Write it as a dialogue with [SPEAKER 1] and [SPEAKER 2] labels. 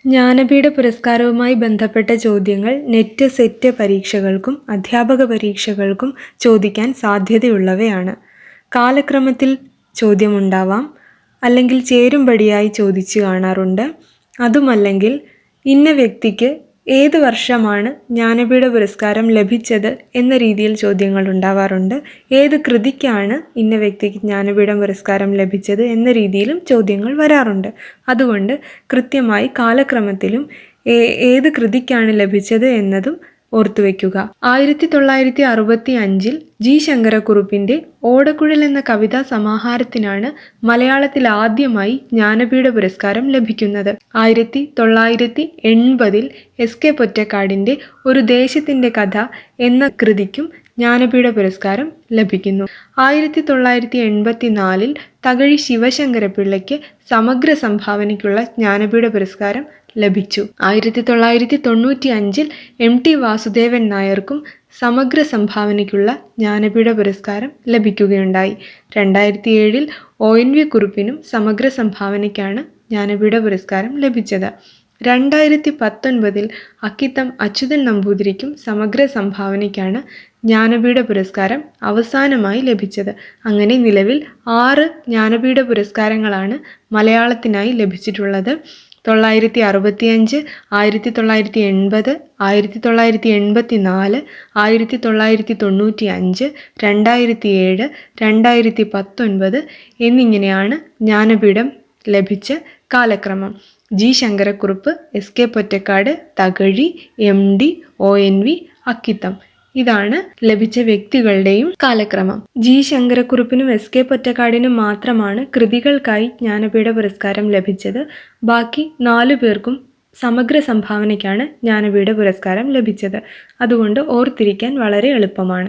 [SPEAKER 1] ജ്ഞാനപീഠ പുരസ്കാരവുമായി ബന്ധപ്പെട്ട ചോദ്യങ്ങൾ net set പരീക്ഷകൾക്കും അധ്യാപക പരീക്ഷകൾക്കും ചോദിക്കാൻ സാധ്യതയുള്ളവയാണ്. കാലക്രമത്തിൽ ചോദ്യമുണ്ടാവാം, അല്ലെങ്കിൽ ചേരുംപടിയായി ചോദിച്ചു കാണാറുണ്ട്. അതുമല്ലെങ്കിൽ ഇന്ന വ്യക്തിക്ക് ഏത് വർഷമാണ് ജ്ഞാനപീഠ പുരസ്കാരം ലഭിച്ചത് എന്ന രീതിയിൽ ചോദ്യങ്ങൾ ഉണ്ടാവാറുണ്ട്. ഏത് കൃതിക്കാണ് ഇന്ന വ്യക്തിക്ക് ജ്ഞാനപീഠ പുരസ്കാരം ലഭിച്ചത് എന്ന രീതിയിലും ചോദ്യങ്ങൾ വരാറുണ്ട്. അതുകൊണ്ട് കൃത്യമായി കാലക്രമത്തിലും ഏത് കൃതിക്കാണ് ലഭിച്ചത് എന്നതും ഓർത്തുവെക്കുക. 1965 ജി ശങ്കരക്കുറുപ്പിൻ്റെ ഓടക്കുഴൽ എന്ന കവിതാ സമാഹാരത്തിനാണ് മലയാളത്തിൽ ആദ്യമായി ജ്ഞാനപീഠ പുരസ്കാരം ലഭിക്കുന്നത്. 1980 എസ് കെ പൊറ്റക്കാടിൻ്റെ ഒരു ദേശത്തിൻ്റെ കഥ എന്ന കൃതിക്കും ജ്ഞാനപീഠ പുരസ്കാരം ലഭിക്കുന്നു. 1984 തകഴി ശിവശങ്കരപിള്ളയ്ക്ക് സമഗ്ര സംഭാവനയ്ക്കുള്ള ജ്ഞാനപീഠ പുരസ്കാരം ലഭിച്ചു. 1995 എം ടി വാസുദേവൻ നായർക്കും സമഗ്ര സംഭാവനയ്ക്കുള്ള ജ്ഞാനപീഠ പുരസ്കാരം ലഭിക്കുകയുണ്ടായി. 2007 ഒ എൻ വി കുറുപ്പിനും സമഗ്ര സംഭാവനയ്ക്കാണ് ജ്ഞാനപീഠ പുരസ്കാരം ലഭിച്ചത്. 2019 അക്കിത്തം അച്യുതൻ നമ്പൂതിരിക്കും സമഗ്ര സംഭാവനയ്ക്കാണ് ജ്ഞാനപീഠ പുരസ്കാരം അവസാനമായി ലഭിച്ചത്. അങ്ങനെ നിലവിൽ 6 ജ്ഞാനപീഠ പുരസ്കാരങ്ങളാണ് മലയാളത്തിനായി ലഭിച്ചിട്ടുള്ളത്. 1965, 1980, 1984, 1995, 2007, 2019 എന്നിങ്ങനെയാണ് ജ്ഞാനപീഠം ലഭിച്ച കാലക്രമം. G Sankarakurup, S K Pottekkatt, Thakazhi, M D, O N V, Akkitham ഇതാണ് ലഭിച്ച വ്യക്തികളുടെയും കാലക്രമം. ജി ശങ്കരക്കുറുപ്പിനും എസ് കെ പൊറ്റക്കാടിനും മാത്രമാണ് കൃതികൾക്കായി ജ്ഞാനപീഠ പുരസ്കാരം ലഭിച്ചത്. ബാക്കി 4 പേർക്കും സമഗ്ര സംഭാവനയ്ക്കാണ് ജ്ഞാനപീഠ പുരസ്കാരം ലഭിച്ചത്. അതുകൊണ്ട് ഓർത്തിരിക്കാൻ വളരെ എളുപ്പമാണ്.